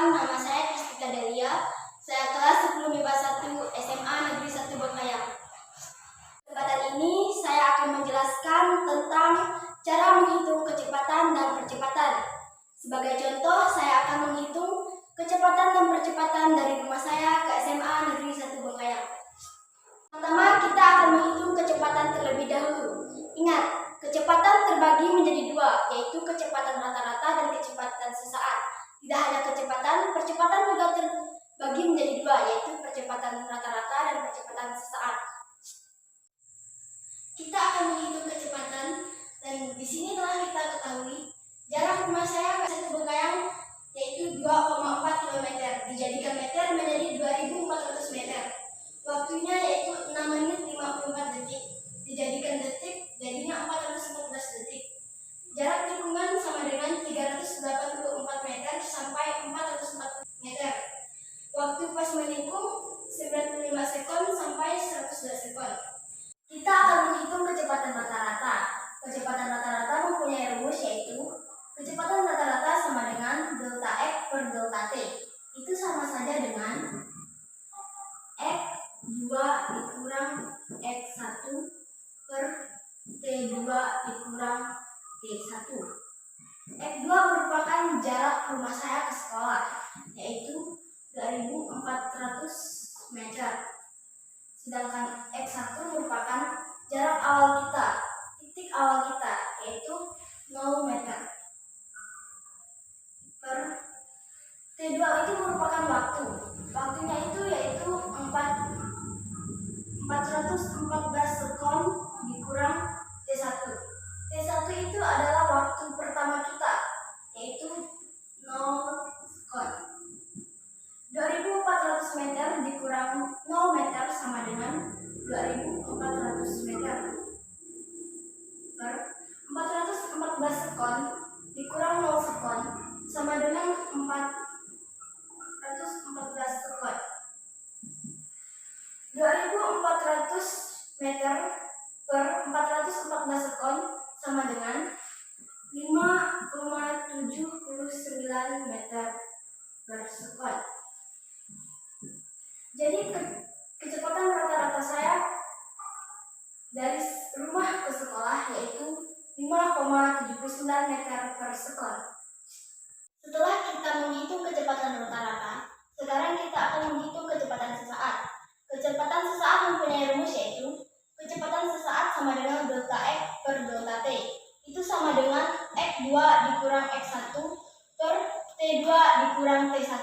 Perkenalkan, nama saya Kristika Delia. Saya kelas 10 MIPA 1 SMA Negeri 1 Bengkayang. Kesempatan ini saya akan menjelaskan tentang cara menghitung kecepatan dan percepatan. Sebagai contoh, saya akan menghitung kecepatan dan percepatan dari rumah saya ke SMA Negeri 1 Bengkayang. Pertama, kita akan menghitung kecepatan terlebih dahulu. Ingat, kecepatan terbagi menjadi dua, yaitu kecepatan rata-rata dan kecepatan sesaat. Tidak hanya kecepatan, percepatan juga terbagi menjadi dua, yaitu percepatan rata-rata dan percepatan sesaat. Kita akan menghitung kecepatan, dan di sini telah kita ketahui jarak rumah saya ke 1 Bengkayang yaitu 2,4 km. Dijadikan meter menjadi 2.400 meter. Waktunya yaitu 6 menit 54 detik. Dijadikan detik, jadinya 414 detik. Jarak tikungan sama dengan 384 meter sampai 440 meter. Waktu pas menikung 95 sekon sampai 102 sekon. Kita akan menghitung kecepatan rata-rata. Kecepatan rata-rata mempunyai rumus yaitu kecepatan rata-rata sama dengan delta X per delta T. Itu sama saja dengan X2 dikurang X1 per T2 dikurang T1. X2 merupakan jarak rumah saya ke sekolah, yaitu 2.400 meter. Sedangkan X1 merupakan jarak awal kita, titik awal kita, yaitu 0 meter. Per T2 itu merupakan waktu. Waktunya itu yaitu 414 sekon dikurang T1. T1 itu adalah waktu pertama kita, yaitu 0 sekon. 2.400 meter dikurang 0 meter sama dengan 2.400 meter. Per 414 sekon dikurang 0 sekon sama dengan 414 sekon. 2.400 meter per 414 sekon sama dengan 5,79 meter per sekon. Jadi kecepatan rata-rata saya dari rumah ke sekolah yaitu 5,79 meter per sekon. Setelah kita menghitung kecepatan rata-rata, sekarang kita akan menghitung kecepatan sesaat. Kecepatan sesaat mempunyai rumus yaitu kecepatan sesaat sama dengan delta X per delta T. Itu sama dengan X2 dikurang X1 per T2 dikurang T1.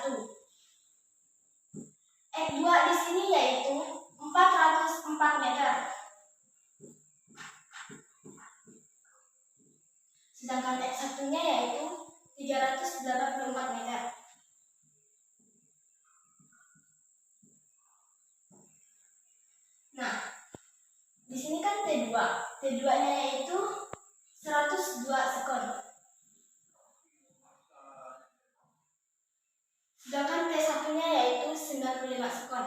X2 di sini yaitu 404 meter. Sedangkan X1-nya yaitu 384 meter. Nah, di sini kan T2. T2-nya yaitu 102 sekon. Sedangkan T1-nya yaitu 95 sekon.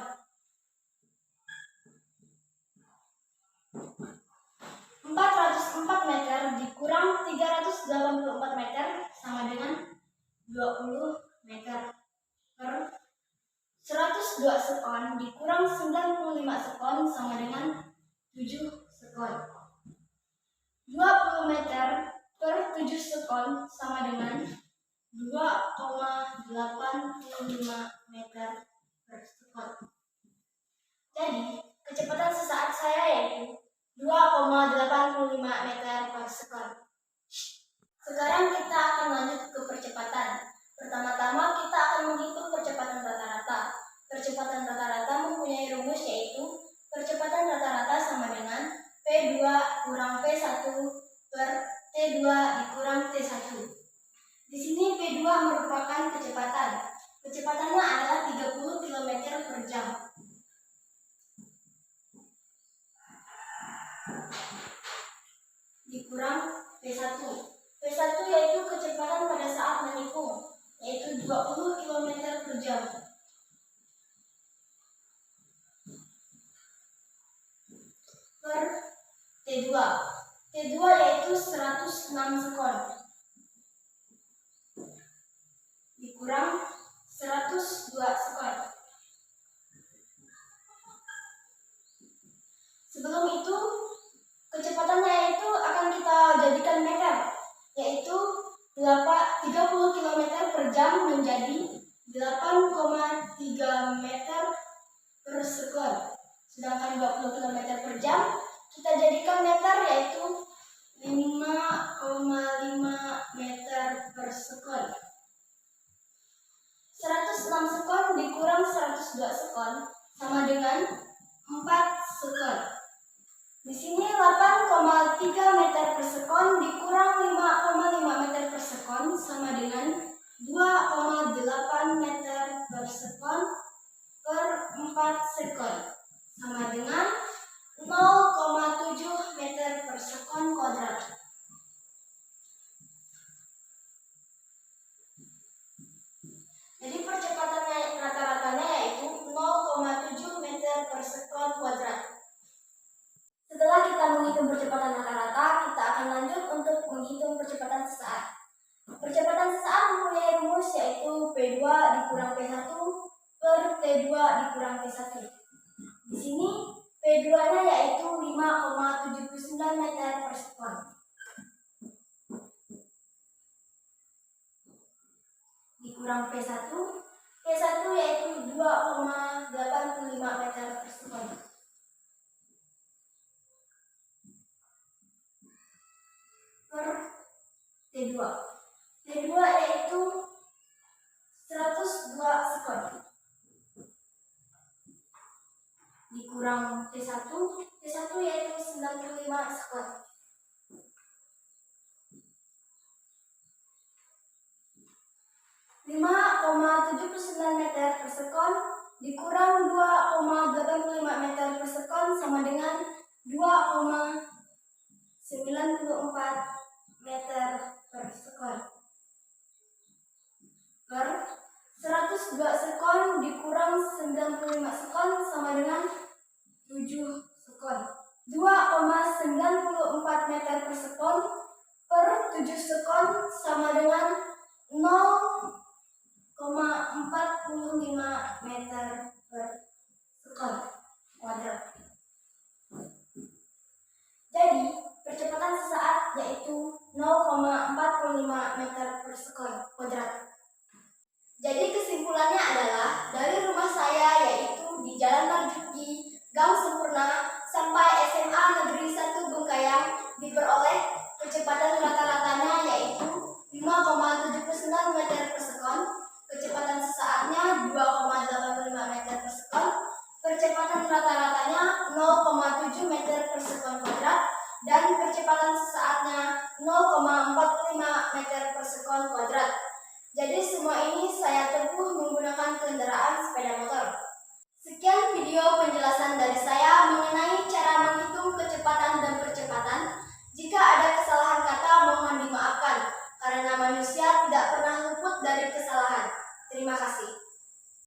404 meter dikurang 384 meter sama dengan 20 meter. Per 102 sekon dikurang 95 sekon sama dengan 7 sekon. 20 meter per 7 sekon sama dengan 2,85 meter per sekon. Jadi, kecepatan sesaat saya yaitu 2,85 meter per sekon. Sekarang kita akan lanjut ke percepatan. Pertama-tama kita akan menghitung percepatan rata-rata. Percepatan rata-rata mempunyai rumus yaitu percepatan rata-rata sama dengan P2 kurang P1 per T2 dikurang T1. Di sini P2 merupakan kecepatan. Kecepatannya adalah 30 km per jam. Dikurang P1. P1 yaitu kecepatan pada saat menikung, yaitu 20 km per jam. Per T2. T2 yaitu 106 sekon. Dikurang 100 km per jam menjadi 8,3 meter per sekon. Sedangkan 20 km per jam kita jadikan meter, yaitu 5,5 meter per sekon. 106 sekon dikurang 102 sekon sama dengan 4 sekon. Di sini 8,3 meter per sekon dikurang 5,5 meter per sekon sama dengan 2,8 meter per sekon per 4 sekon sama dengan 0,7 meter per sekon kuadrat. Jadi percepatan rata-ratanya yaitu 0,7 meter per sekon kuadrat. Setelah kita menghitung percepatan rata-rata, kita akan lanjut untuk menghitung percepatan sesaat. Percepatan sesaat mempunyai rumus yaitu P2 dikurang P1 per T2 dikurang T1. Di sini P2-nya yaitu 5,79 meter per sekon. Dikurang P1, P1 yaitu 2,85 meter per sekon. Per T2. T2 yaitu 102 sekon. Dikurang T1, T1 yaitu 95 sekon. (5,79 meter per sekon dikurang 2,85 meter per sekon sama dengan 2,94 meter per sekon. Per 102 sekon dikurang 95 sekon sama dengan